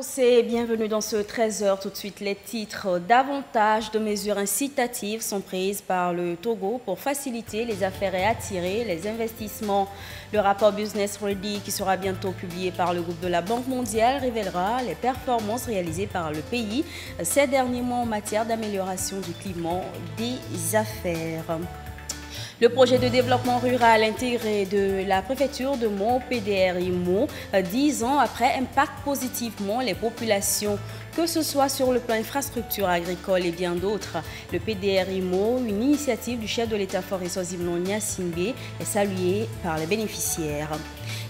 tous et bienvenue dans ce 13h. Tout de suite, les titres. Davantage de mesures incitatives sont prises par le Togo pour faciliter les affaires et attirer les investissements. Le rapport Business Ready, qui sera bientôt publié par le groupe de la Banque mondiale, révélera les performances réalisées par le pays ces derniers mois en matière d'amélioration du climat des affaires. Le projet de développement rural intégré de la préfecture de Mo, PDRIMO, 10 ans après, impacte positivement les populations, que ce soit sur le plan infrastructure agricole et bien d'autres. Le PDRIMO, une initiative du chef de l'État Faure Sozimnon Gnassingbé, est saluée par les bénéficiaires.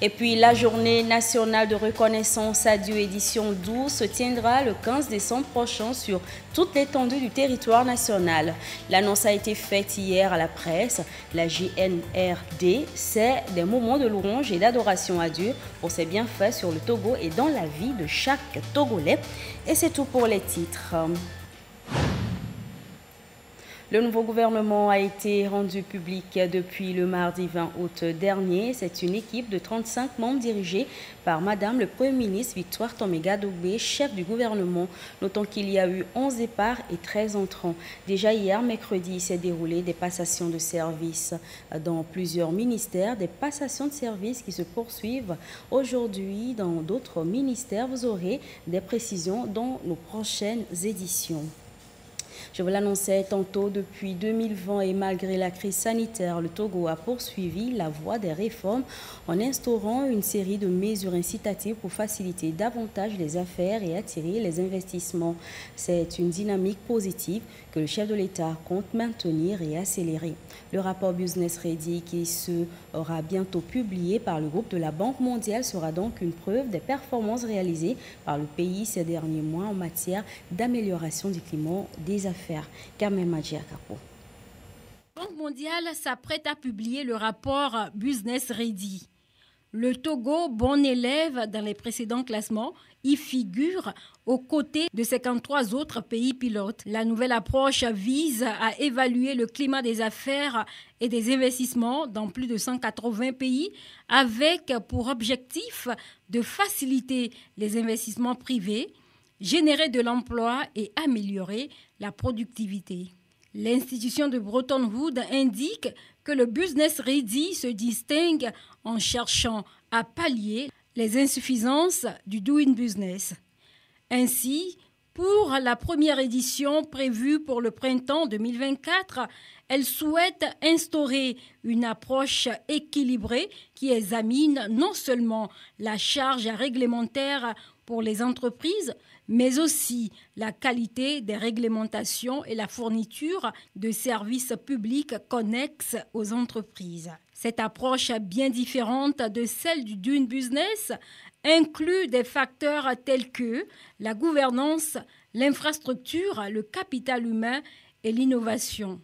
Et puis la journée nationale de reconnaissance à Dieu édition 12 se tiendra le 15 décembre prochain sur toute l'étendue du territoire national. L'annonce a été faite hier à la presse. La JNRD, c'est des moments de louange et d'adoration à Dieu pour ses bienfaits sur le Togo et dans la vie de chaque Togolais. Et c'est tout pour les titres. Le nouveau gouvernement a été rendu public depuis le mardi 20 août dernier. C'est une équipe de 35 membres dirigée par Madame le Premier ministre Victoire Toméga-Dogbé, chef du gouvernement. Notons qu'il y a eu 11 départs et 13 entrants. Déjà hier, mercredi, s'est déroulé des passations de services dans plusieurs ministères. Des passations de services qui se poursuivent aujourd'hui dans d'autres ministères. Vous aurez des précisions dans nos prochaines éditions. Je vous l'annonçais tantôt, depuis 2020 et malgré la crise sanitaire, le Togo a poursuivi la voie des réformes en instaurant une série de mesures incitatives pour faciliter davantage les affaires et attirer les investissements. C'est une dynamique positive que le chef de l'État compte maintenir et accélérer. Le rapport Business Ready, qui sera bientôt publié par le groupe de la Banque mondiale, sera donc une preuve des performances réalisées par le pays ces derniers mois en matière d'amélioration du climat des affaires. Carmen Magia Capo. La Banque mondiale s'apprête à publier le rapport Business Ready. Le Togo, bon élève dans les précédents classements, y figure aux côtés de 53 autres pays pilotes. La nouvelle approche vise à évaluer le climat des affaires et des investissements dans plus de 180 pays avec pour objectif de faciliter les investissements privés, générer de l'emploi et améliorer la productivité. L'institution de Bretton Woods indique que le Business Ready se distingue en cherchant à pallier les insuffisances du Doing Business. Ainsi, pour la première édition prévue pour le printemps 2024, elle souhaite instaurer une approche équilibrée qui examine non seulement la charge réglementaire pour les entreprises, mais aussi la qualité des réglementations et la fourniture de services publics connexes aux entreprises. Cette approche bien différente de celle du Doing Business inclut des facteurs tels que la gouvernance, l'infrastructure, le capital humain et l'innovation.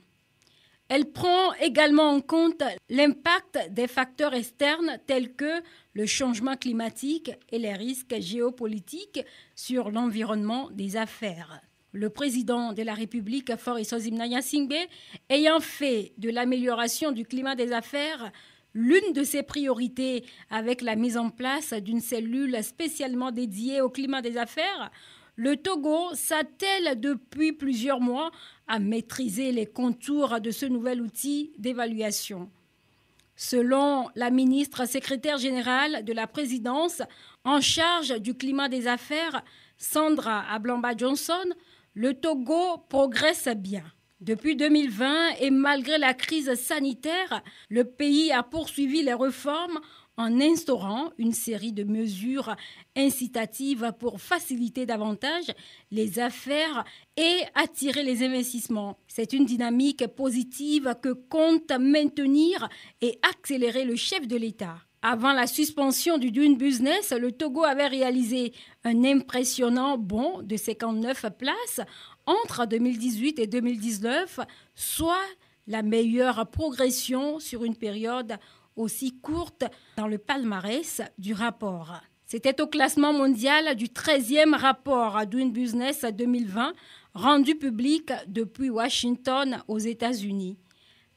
Elle prend également en compte l'impact des facteurs externes tels que le changement climatique et les risques géopolitiques sur l'environnement des affaires. Le président de la République, Faure Sozimnon Gnassingbé, ayant fait de l'amélioration du climat des affaires l'une de ses priorités avec la mise en place d'une cellule spécialement dédiée au climat des affaires, le Togo s'attelle depuis plusieurs mois à maîtriser les contours de ce nouvel outil d'évaluation. Selon la ministre secrétaire générale de la présidence en charge du climat des affaires, Sandra Ablamba-Johnson, le Togo progresse bien. Depuis 2020 et malgré la crise sanitaire, le pays a poursuivi les réformes en instaurant une série de mesures incitatives pour faciliter davantage les affaires et attirer les investissements. C'est une dynamique positive que compte maintenir et accélérer le chef de l'État. Avant la suspension du Doing Business, le Togo avait réalisé un impressionnant bond de 59 places entre 2018 et 2019, soit la meilleure progression sur une période aussi courte dans le palmarès du rapport. C'était au classement mondial du 13e rapport à Doing Business 2020, rendu public depuis Washington aux États-Unis.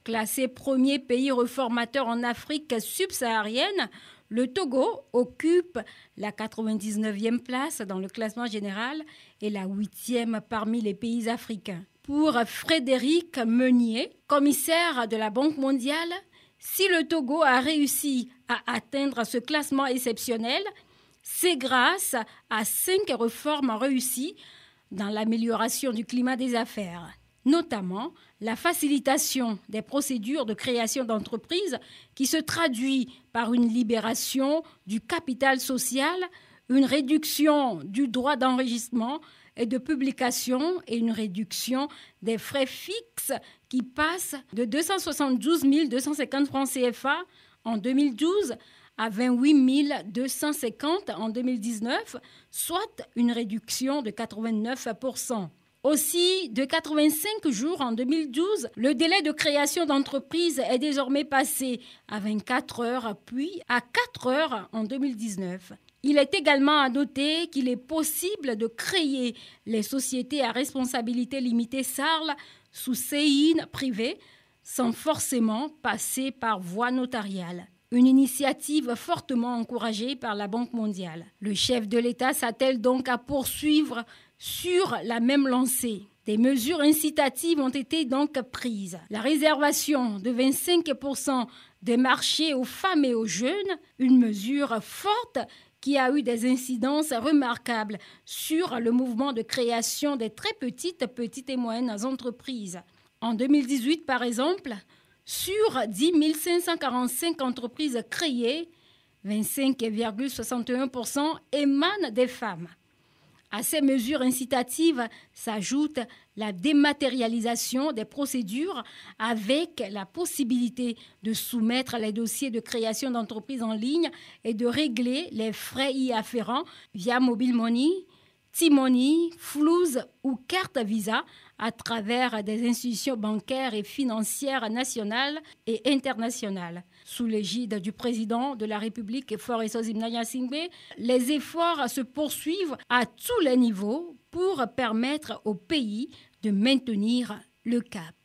Classé premier pays réformateur en Afrique subsaharienne, Le Togo occupe la 99e place dans le classement général et la 8e parmi les pays africains. Pour Frédéric Meunier, commissaire de la Banque mondiale, si le Togo a réussi à atteindre ce classement exceptionnel, c'est grâce à 5 réformes réussies dans l'amélioration du climat des affaires, notamment la facilitation des procédures de création d'entreprises qui se traduit par une libération du capital social, une réduction du droit d'enregistrement et de publication et une réduction des frais fixes qui passent de 272 250 francs CFA en 2012 à 28 250 en 2019, soit une réduction de 89%. Aussi, de 85 jours en 2012, le délai de création d'entreprise est désormais passé à 24 heures, puis à 4 heures en 2019. Il est également à noter qu'il est possible de créer les sociétés à responsabilité limitée SARL sous séine privée sans forcément passer par voie notariale. Une initiative fortement encouragée par la Banque mondiale. Le chef de l'État s'attelle donc à poursuivre sur la même lancée. Des mesures incitatives ont été donc prises. La réservation de 25% des marchés aux femmes et aux jeunes, une mesure forte qui a eu des incidences remarquables sur le mouvement de création des très petites et moyennes entreprises. En 2018, par exemple, sur 10 545 entreprises créées, 25,61% émanent des femmes. À ces mesures incitatives s'ajoute la dématérialisation des procédures avec la possibilité de soumettre les dossiers de création d'entreprises en ligne et de régler les frais y afférents via Mobile Money, T-Money, Flouze ou carte Visa à travers des institutions bancaires et financières nationales et internationales. Sous l'égide du président de la République, Faure Eswazimna-Gnassingbé, les efforts se poursuivent à tous les niveaux pour permettre au pays de maintenir le cap.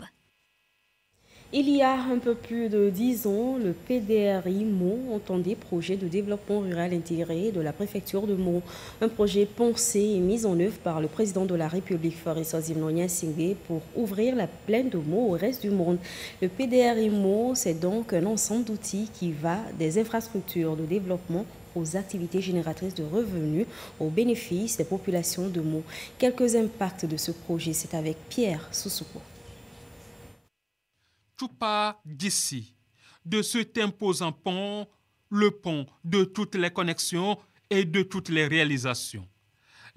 Il y a un peu plus de 10 ans, le PDRI Meaux entendait projet de développement rural intégré de la préfecture de Meaux. Un projet pensé et mis en œuvre par le président de la République, Faure Eswazimna-Gnassingbé, pour ouvrir la plaine de Meaux au reste du monde. Le PDRI Meaux, c'est donc un ensemble d'outils qui va des infrastructures de développement aux activités génératrices de revenus au bénéfice des populations de Meaux. Quelques impacts de ce projet, c'est avec Pierre Soussouko. Tout part d'ici, de cet imposant pont, le pont de toutes les connexions et de toutes les réalisations.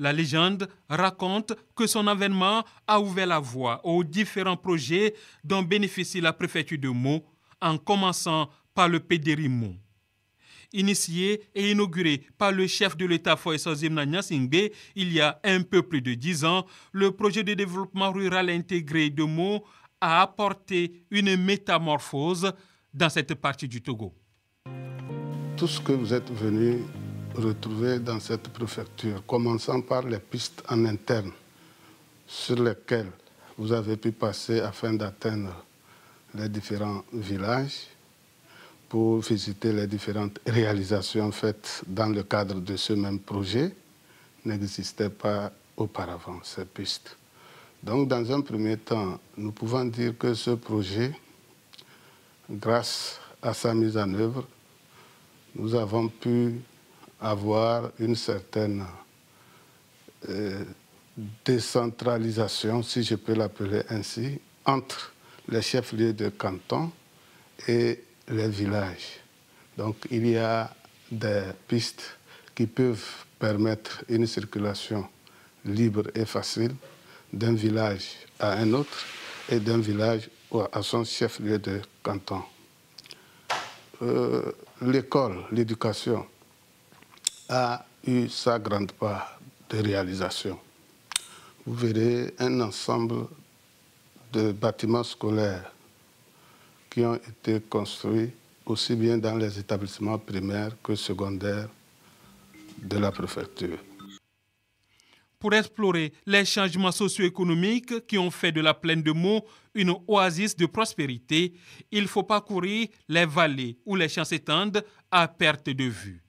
La légende raconte que son avènement a ouvert la voie aux différents projets dont bénéficie la préfecture de Meaux, en commençant par le PDRI Meaux. Initié et inauguré par le chef de l'État Faure Eswazimna-Gnassingbé il y a un peu plus de 10 ans, le projet de développement rural intégré de Meaux a apporté une métamorphose dans cette partie du Togo. Tout ce que vous êtes venu retrouver dans cette préfecture, commençant par les pistes en interne sur lesquelles vous avez pu passer afin d'atteindre les différents villages pour visiter les différentes réalisations faites dans le cadre de ce même projet, n'existaient pas auparavant, ces pistes. Donc, dans un premier temps, nous pouvons dire que ce projet, grâce à sa mise en œuvre, nous avons pu avoir une certaine décentralisation, si je peux l'appeler ainsi, entre les chefs-lieux de canton et les villages. Donc, il y a des pistes qui peuvent permettre une circulation libre et facile d'un village à un autre et d'un village à son chef-lieu de canton. L'école, l'éducation a eu sa grande part de réalisation. Vous verrez un ensemble de bâtiments scolaires qui ont été construits aussi bien dans les établissements primaires que secondaires de la préfecture. Pour explorer les changements socio-économiques qui ont fait de la plaine de Meaux une oasis de prospérité, il faut parcourir les vallées où les champs s'étendent à perte de vue.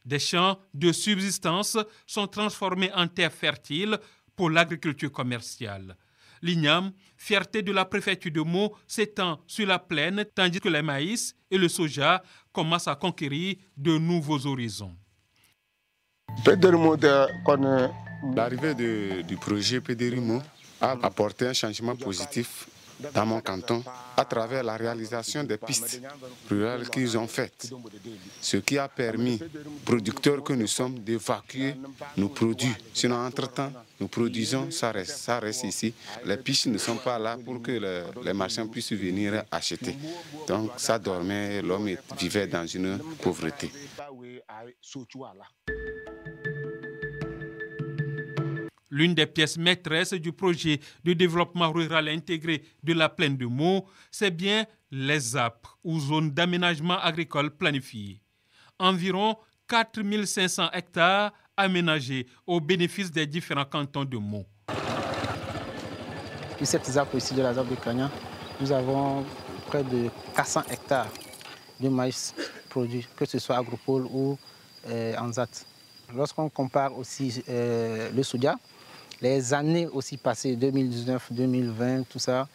Des champs de subsistance sont transformés en terres fertiles pour l'agriculture commerciale. L'igname, fierté de la préfecture de Meaux, s'étend sur la plaine tandis que les maïs et le soja commencent à conquérir de nouveaux horizons. L'arrivée du projet Pédérimo a apporté un changement positif dans mon canton à travers la réalisation des pistes rurales qu'ils ont faites, ce qui a permis aux producteurs que nous sommes d'évacuer nos produits. Sinon, entre-temps, nous produisons, ça reste ici. Les pistes ne sont pas là pour que les marchands puissent venir acheter. Donc ça dormait, l'homme vivait dans une pauvreté. L'une des pièces maîtresses du projet de développement rural intégré de la plaine de Meaux, c'est bien les ZAP, ou zones d'aménagement agricole planifiées. Environ 4500 hectares aménagés au bénéfice des différents cantons de Meaux. Puis cette ZAP ici de la ZAP de Kanya, nous avons près de 400 hectares de maïs produit, que ce soit agropole ou en ZAT. Lorsqu'on compare aussi le soja, les années aussi passées, 2019, 2020, tout ça,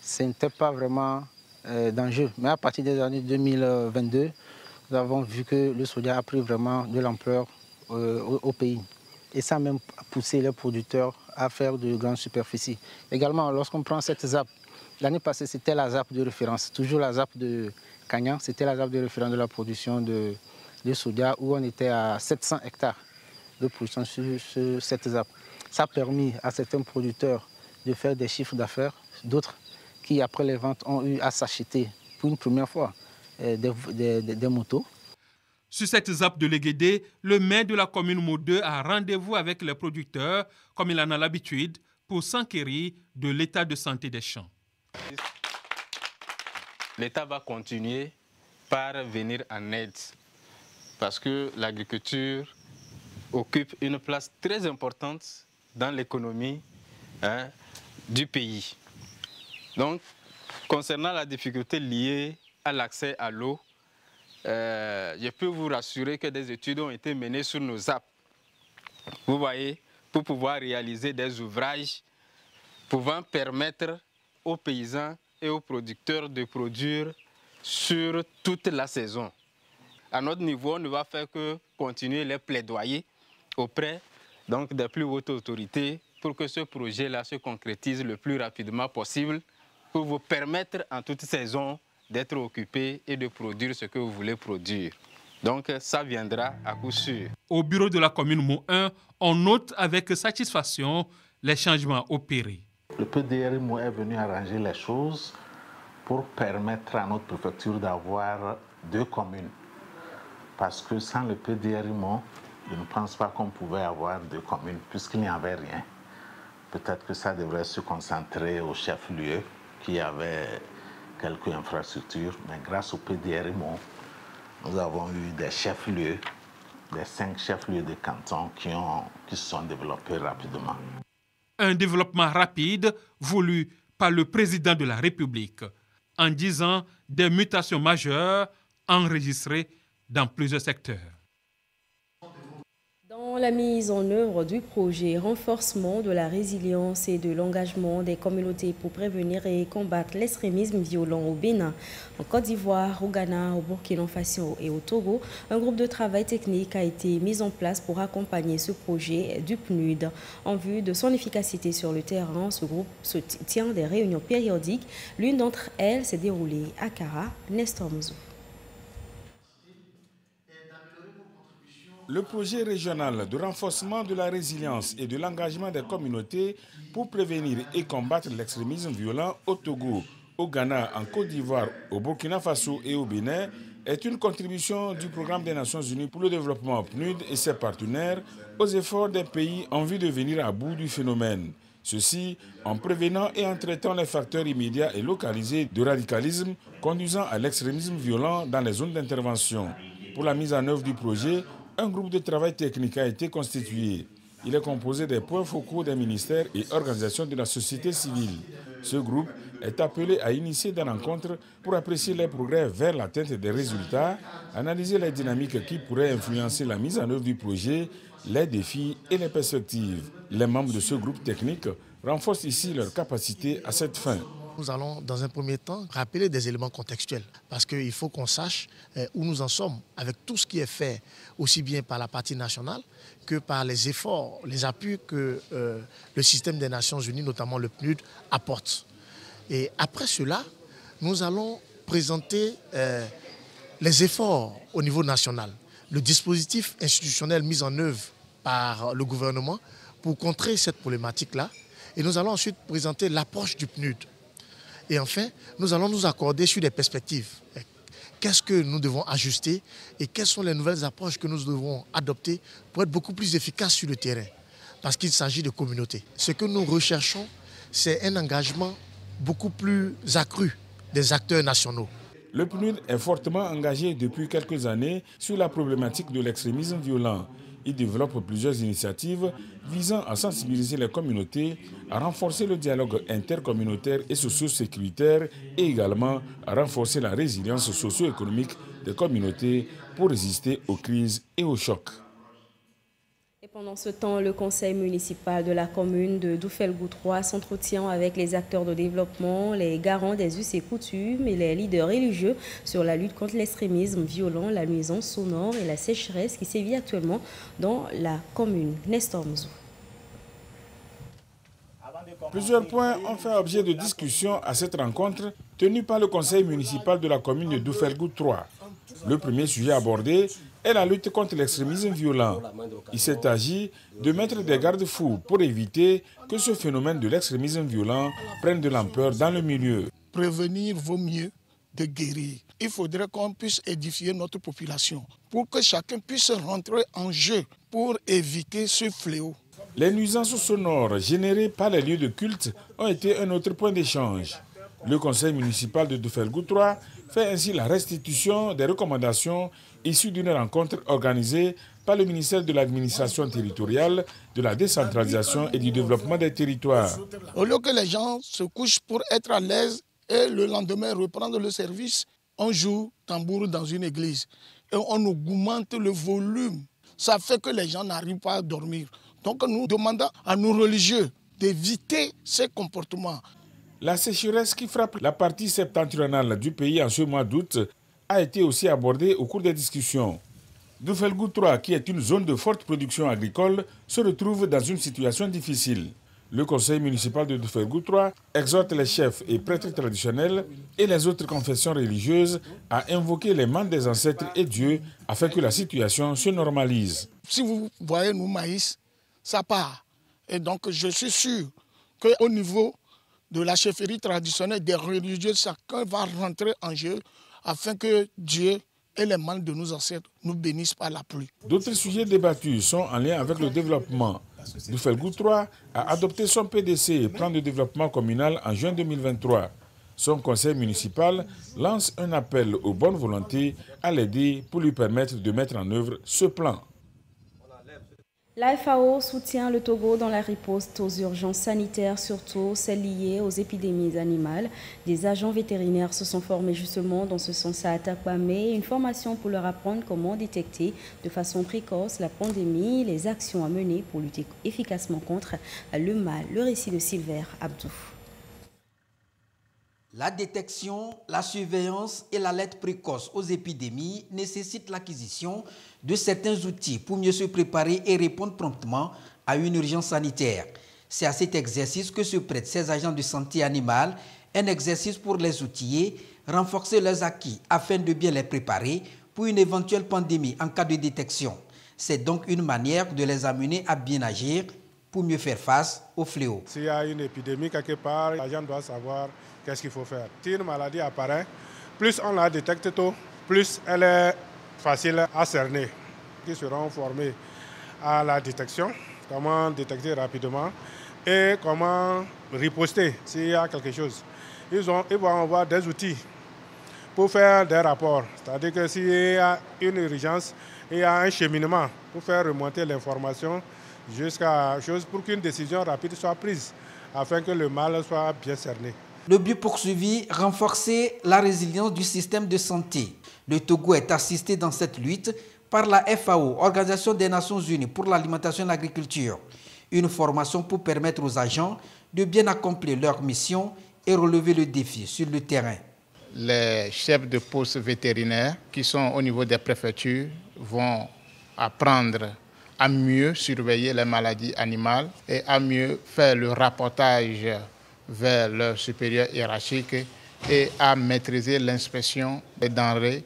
ce n'était pas vraiment d'enjeu. Mais à partir des années 2022, nous avons vu que le soja a pris vraiment de l'ampleur au pays. Et ça a même poussé les producteurs à faire de grandes superficies. Également, lorsqu'on prend cette ZAP, l'année passée, c'était la ZAP de référence. Toujours la ZAP de Kanya, c'était la ZAP de référence de la production de soja, où on était à 700 hectares de production sur cette ZAP. Ça a permis à certains producteurs de faire des chiffres d'affaires, d'autres qui, après les ventes, ont eu à s'acheter pour une première fois des motos. Sur cette ZAP de Léguédé, le maire de la commune Meaux 2 a rendez-vous avec les producteurs, comme il en a l'habitude, pour s'enquérir de l'état de santé des champs. L'État va continuer par venir en aide, parce que l'agriculture occupe une place très importante dans l'économie du pays. Donc, concernant la difficulté liée à l'accès à l'eau, je peux vous rassurer que des études ont été menées sur nos ZAP. Vous voyez, pour pouvoir réaliser des ouvrages pouvant permettre aux paysans et aux producteurs de produire sur toute la saison. À notre niveau, on ne va faire que continuer les plaidoyer auprès donc des plus hautes autorités pour que ce projet-là se concrétise le plus rapidement possible pour vous permettre en toute saison d'être occupé et de produire ce que vous voulez produire. Donc ça viendra à coup sûr. Au bureau de la commune Meaux 1, on note avec satisfaction les changements opérés. Le PDRIMO est venu arranger les choses pour permettre à notre préfecture d'avoir 2 communes. Parce que sans le PDRIMO, je ne pense pas qu'on pouvait avoir 2 communes, puisqu'il n'y avait rien. Peut-être que ça devrait se concentrer au chef-lieu, qui avait quelques infrastructures, mais grâce au PDRIMO, nous avons eu des chefs-lieux, des 5 chefs-lieux de cantons qui se sont développés rapidement. Un développement rapide voulu par le président de la République, en 10 ans, des mutations majeures enregistrées dans plusieurs secteurs. Dans la mise en œuvre du projet renforcement de la résilience et de l'engagement des communautés pour prévenir et combattre l'extrémisme violent au Bénin, en Côte d'Ivoire, au Ghana, au Burkina Faso et au Togo, un groupe de travail technique a été mis en place pour accompagner ce projet du PNUD. En vue de son efficacité sur le terrain, ce groupe se tient des réunions périodiques. L'une d'entre elles s'est déroulée à Kara, Nestor Mouzou. Le projet régional de renforcement de la résilience et de l'engagement des communautés pour prévenir et combattre l'extrémisme violent au Togo, au Ghana, en Côte d'Ivoire, au Burkina Faso et au Bénin est une contribution du Programme des Nations Unies pour le développement PNUD et ses partenaires aux efforts des pays en vue de venir à bout du phénomène. Ceci en prévenant et en traitant les facteurs immédiats et localisés de radicalisme conduisant à l'extrémisme violent dans les zones d'intervention. Pour la mise en œuvre du projet, un groupe de travail technique a été constitué. Il est composé des points focaux des ministères et organisations de la société civile. Ce groupe est appelé à initier des rencontres pour apprécier les progrès vers l'atteinte des résultats, analyser les dynamiques qui pourraient influencer la mise en œuvre du projet, les défis et les perspectives. Les membres de ce groupe technique renforcent ici leur capacité à cette fin. Nous allons dans un premier temps rappeler des éléments contextuels parce qu'il faut qu'on sache où nous en sommes avec tout ce qui est fait aussi bien par la partie nationale que par les efforts, les appuis que le système des Nations Unies, notamment le PNUD, apporte. Et après cela, nous allons présenter les efforts au niveau national, le dispositif institutionnel mis en œuvre par le gouvernement pour contrer cette problématique-là. Et nous allons ensuite présenter l'approche du PNUD. Et enfin, nous allons nous accorder sur des perspectives. Qu'est-ce que nous devons ajuster et quelles sont les nouvelles approches que nous devons adopter pour être beaucoup plus efficaces sur le terrain. Parce qu'il s'agit de communautés. Ce que nous recherchons, c'est un engagement beaucoup plus accru des acteurs nationaux. Le PNUD est fortement engagé depuis quelques années sur la problématique de l'extrémisme violent. Il développe plusieurs initiatives visant à sensibiliser les communautés, à renforcer le dialogue intercommunautaire et socio-sécuritaire et également à renforcer la résilience socio-économique des communautés pour résister aux crises et aux chocs. Et pendant ce temps, le conseil municipal de la commune de Doufelgou 3 s'entretient avec les acteurs de développement, les garants des us et coutumes et les leaders religieux sur la lutte contre l'extrémisme violent, la nuisance sonore et la sécheresse qui sévit actuellement dans la commune. Nestor Mouzou. Plusieurs points ont fait objet de discussion à cette rencontre tenue par le conseil municipal de la commune de Doufelgou 3. Le premier sujet abordé est la lutte contre l'extrémisme violent. Il s'est agi de mettre des garde-fous pour éviter que ce phénomène de l'extrémisme violent prenne de l'ampleur dans le milieu. Prévenir vaut mieux de guérir. Il faudrait qu'on puisse édifier notre population pour que chacun puisse rentrer en jeu pour éviter ce fléau. Les nuisances sonores générées par les lieux de culte ont été un autre point d'échange. Le conseil municipal de Doufelgou 3 fait ainsi la restitution des recommandations issues d'une rencontre organisée par le ministère de l'administration territoriale, de la décentralisation et du développement des territoires. Au lieu que les gens se couchent pour être à l'aise et le lendemain reprendre le service, on joue tambour dans une église et on augmente le volume. Ça fait que les gens n'arrivent pas à dormir. Donc nous demandons à nos religieux d'éviter ces comportements. La sécheresse qui frappe la partie septentrionale du pays en ce mois d'août a été aussi abordée au cours des discussions. Doufelgou 3, qui est une zone de forte production agricole, se retrouve dans une situation difficile. Le conseil municipal de Doufelgou 3 exhorte les chefs et prêtres traditionnels et les autres confessions religieuses à invoquer les mains des ancêtres et Dieu afin que la situation se normalise. Si vous voyez nos maïs, ça part. Et donc je suis sûr qu'au niveau de la chefferie traditionnelle des religieux, chacun va rentrer en jeu afin que Dieu et les mains de nos ancêtres nous bénissent par la pluie. D'autres sujets débattus sont en lien avec le développement. Doufelgou 3 a adopté son PDC, plan de développement communal, en juin 2023. Son conseil municipal lance un appel aux bonnes volontés à l'aider pour lui permettre de mettre en œuvre ce plan. La FAO soutient le Togo dans la riposte aux urgences sanitaires, surtout celles liées aux épidémies animales. Des agents vétérinaires se sont formés justement dans ce sens à Atakpamé. Une formation pour leur apprendre comment détecter de façon précoce la pandémie, les actions à mener pour lutter efficacement contre le mal. Le récit de Silver Abdou. La détection, la surveillance et l'alerte précoce aux épidémies nécessitent l'acquisition de certains outils pour mieux se préparer et répondre promptement à une urgence sanitaire. C'est à cet exercice que se prêtent ces agents de santé animale, un exercice pour les outiller, renforcer leurs acquis afin de bien les préparer pour une éventuelle pandémie en cas de détection. C'est donc une manière de les amener à bien agir pour mieux faire face au fléau. S'il y a une épidémie quelque part, l'agent doit savoir qu'est-ce qu'il faut faire. Si une maladie apparaît, plus on la détecte tôt, plus elle est facile à cerner. Ils seront formés à la détection, comment détecter rapidement et comment riposter s'il y a quelque chose. Ils vont avoir des outils pour faire des rapports. C'est-à-dire que s'il y a une urgence, il y a un cheminement pour faire remonter l'information jusqu'à chose pour qu'une décision rapide soit prise, afin que le mal soit bien cerné. Le but poursuivi, renforcer la résilience du système de santé. Le Togo est assisté dans cette lutte par la FAO, Organisation des Nations Unies pour l'alimentation et l'agriculture. Une formation pour permettre aux agents de bien accomplir leur mission et relever le défi sur le terrain. Les chefs de poste vétérinaires qui sont au niveau des préfectures vont apprendre à mieux surveiller les maladies animales et à mieux faire le rapportage vers leurs supérieurs hiérarchiques et à maîtriser l'inspection des denrées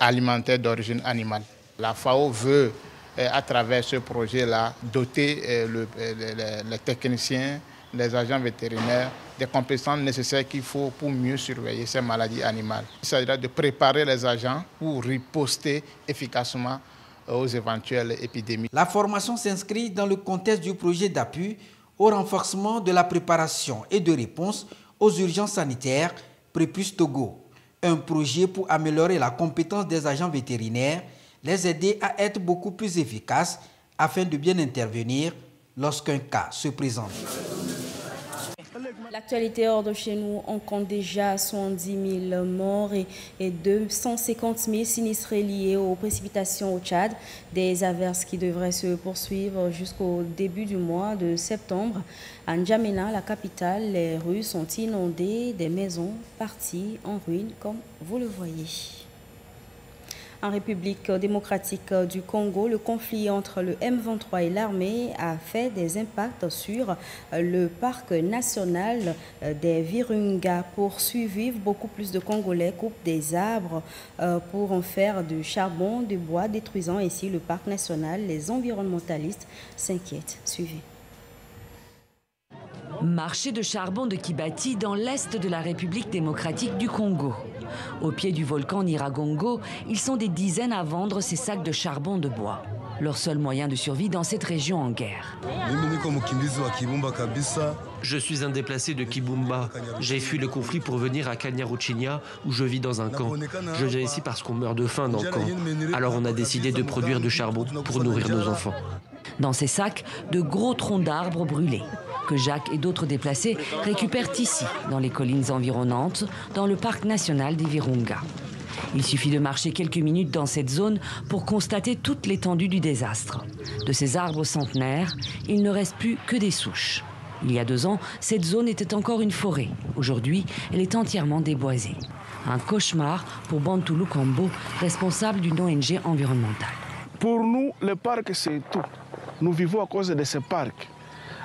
alimentaires d'origine animale. La FAO veut, à travers ce projet-là, doter les techniciens, les agents vétérinaires des compétences nécessaires qu'il faut pour mieux surveiller ces maladies animales. Il s'agira de préparer les agents pour riposter efficacement aux éventuelles épidémies. La formation s'inscrit dans le contexte du projet d'appui au renforcement de la préparation et de réponse aux urgences sanitaires Prépus Togo. Un projet pour améliorer la compétence des agents vétérinaires, les aider à être beaucoup plus efficaces afin de bien intervenir lorsqu'un cas se présente. L'actualité hors de chez nous, on compte déjà 70 000 morts et 250 000 sinistrés liés aux précipitations au Tchad. Des averses qui devraient se poursuivre jusqu'au début du mois de septembre. À N'Djamena, la capitale, les rues sont inondées, des maisons parties en ruine, comme vous le voyez. En République démocratique du Congo, le conflit entre le M23 et l'armée a fait des impacts sur le parc national des Virunga. Pour survivre, beaucoup plus de Congolais coupent des arbres pour en faire du charbon, du bois, détruisant ainsi le parc national. Les environnementalistes s'inquiètent. Suivez. Marché de charbon de Kibati dans l'est de la République démocratique du Congo. Au pied du volcan Nyiragongo, ils sont des dizaines à vendre ces sacs de charbon de bois. Leur seul moyen de survie dans cette région en guerre. Je suis un déplacé de Kibumba. J'ai fui le conflit pour venir à Kanyaruchinya où je vis dans un camp. Je viens ici parce qu'on meurt de faim dans le camp. Alors on a décidé de produire du charbon pour nourrir nos enfants. Dans ces sacs, de gros troncs d'arbres brûlés que Jacques et d'autres déplacés récupèrent ici, dans les collines environnantes, dans le parc national des Virunga. Il suffit de marcher quelques minutes dans cette zone pour constater toute l'étendue du désastre. De ces arbres centenaires, il ne reste plus que des souches. Il y a 2 ans, cette zone était encore une forêt. Aujourd'hui, elle est entièrement déboisée. Un cauchemar pour Bantou Lukambo, responsable d'une ONG environnementale. Pour nous, le parc, c'est tout. Nous vivons à cause de ce parc.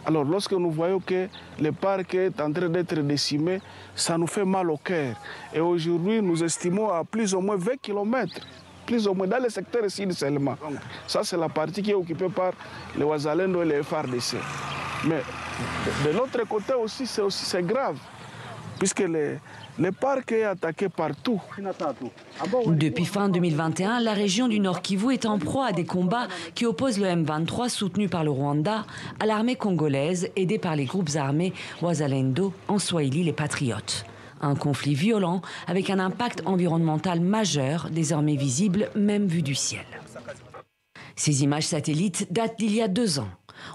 Alors, lorsque nous voyons que le parc est en train d'être décimé, ça nous fait mal au cœur. Et aujourd'hui, nous estimons à plus ou moins 20 km, plus ou moins dans le secteur sud seulement. Ça, c'est la partie qui est occupée par les Ouazalendo et les FARDC. Mais de l'autre côté aussi, c'est grave, puisque le parc est attaqué partout. Depuis fin 2021, la région du Nord Kivu est en proie à des combats qui opposent le M23 soutenu par le Rwanda à l'armée congolaise aidée par les groupes armés Ouazalendo, en Swahili les Patriotes. Un conflit violent avec un impact environnemental majeur, désormais visible même vu du ciel. Ces images satellites datent d'il y a 2 ans.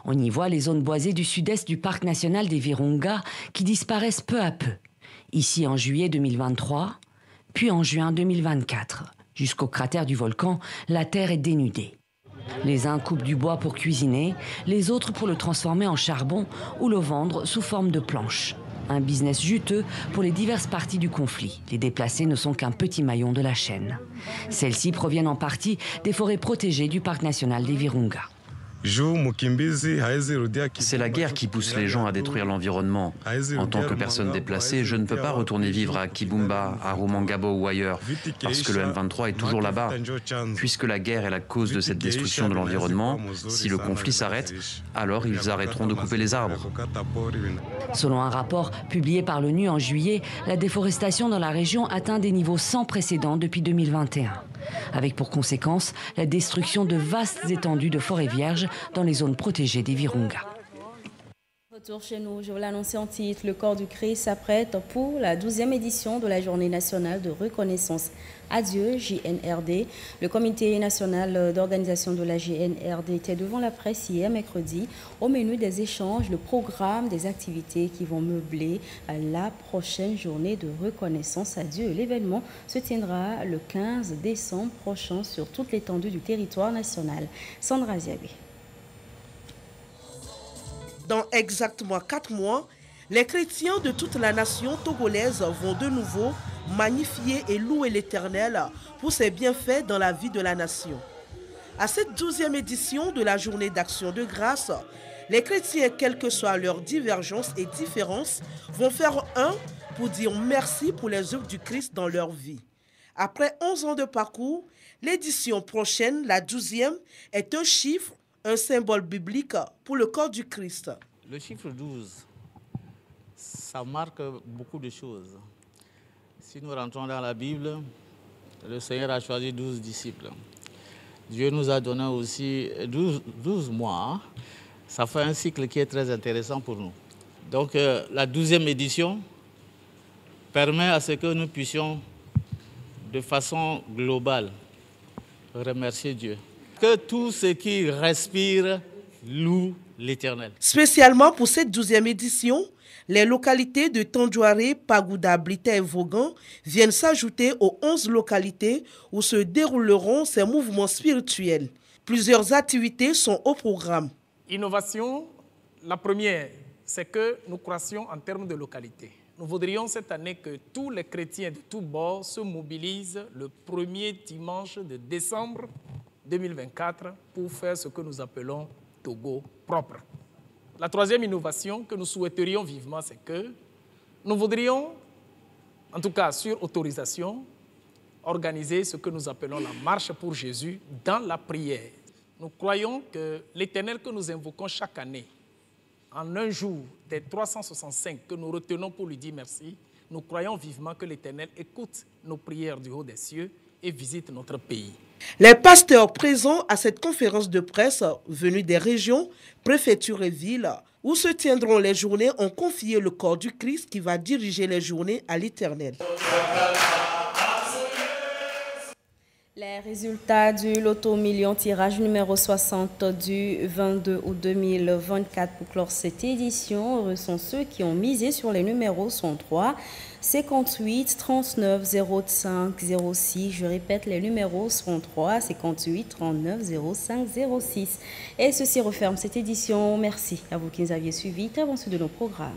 On y voit les zones boisées du sud-est du parc national des Virunga qui disparaissent peu à peu. Ici en juillet 2023, puis en juin 2024. Jusqu'au cratère du volcan, la terre est dénudée. Les uns coupent du bois pour cuisiner, les autres pour le transformer en charbon ou le vendre sous forme de planches. Un business juteux pour les diverses parties du conflit. Les déplacés ne sont qu'un petit maillon de la chaîne. Celles-ci proviennent en partie des forêts protégées du parc national des Virunga. C'est la guerre qui pousse les gens à détruire l'environnement. En tant que personne déplacée, je ne peux pas retourner vivre à Kibumba, à Rumangabo ou ailleurs, parce que le M23 est toujours là-bas. Puisque la guerre est la cause de cette destruction de l'environnement, si le conflit s'arrête, alors ils arrêteront de couper les arbres. Selon un rapport publié par l'ONU en juillet, la déforestation dans la région atteint des niveaux sans précédent depuis 2021. Avec pour conséquence la destruction de vastes étendues de forêts vierges dans les zones protégées des Virunga. Retour chez nous, je vous l'annonçais en titre, le corps du Christ s'apprête pour la 12e édition de la Journée nationale de reconnaissance à Dieu, JNRD. Le comité national d'organisation de la JNRD était devant la presse hier mercredi. Au menu des échanges, le programme des activités qui vont meubler la prochaine journée de reconnaissance à Dieu. L'événement se tiendra le 15 décembre prochain sur toute l'étendue du territoire national. Sandra Ziabé. Dans exactement 4 mois, les chrétiens de toute la nation togolaise vont de nouveau magnifier et louer l'Éternel pour ses bienfaits dans la vie de la nation. À cette 12e édition de la Journée d'action de grâce, les chrétiens, quelles que soient leurs divergences et différences, vont faire un pour dire merci pour les œuvres du Christ dans leur vie. Après 11 ans de parcours, l'édition prochaine, la 12e, est un chiffre, un symbole biblique pour le corps du Christ. Le chiffre 12, ça marque beaucoup de choses. Si nous rentrons dans la Bible, le Seigneur a choisi 12 disciples. Dieu nous a donné aussi 12 mois. Ça fait un cycle qui est très intéressant pour nous. Donc la 12e édition permet à ce que nous puissions de façon globale remercier Dieu. Que tout ce qui respire loue l'Éternel. Spécialement pour cette 12e édition, les localités de Tandjouaré, Pagouda, Blita et Vaughan viennent s'ajouter aux 11 localités où se dérouleront ces mouvements spirituels. Plusieurs activités sont au programme. Innovation, la première, c'est que nous croissions en termes de localité. Nous voudrions cette année que tous les chrétiens de tous bords se mobilisent le premier dimanche de décembre 2024 pour faire ce que nous appelons Togo propre. La troisième innovation que nous souhaiterions vivement, c'est que nous voudrions, en tout cas sur autorisation, organiser ce que nous appelons la marche pour Jésus dans la prière. Nous croyons que l'Éternel que nous invoquons chaque année, en un jour des 365 que nous retenons pour lui dire merci, nous croyons vivement que l'Éternel écoute nos prières du haut des cieux et visite notre pays. Les pasteurs présents à cette conférence de presse, venus des régions, préfectures et villes, où se tiendront les journées, ont confié le corps du Christ qui va diriger les journées à l'Éternel. Les résultats du Loto Million tirage numéro 60 du 22 août 2024 pour clore cette édition sont ceux qui ont misé sur les numéros 103, 58, 39, 05, 06. Je répète, les numéros 103, 58, 39, 05, 06. Et ceci referme cette édition. Merci à vous qui nous aviez suivis. Très bon suivi de nos programmes.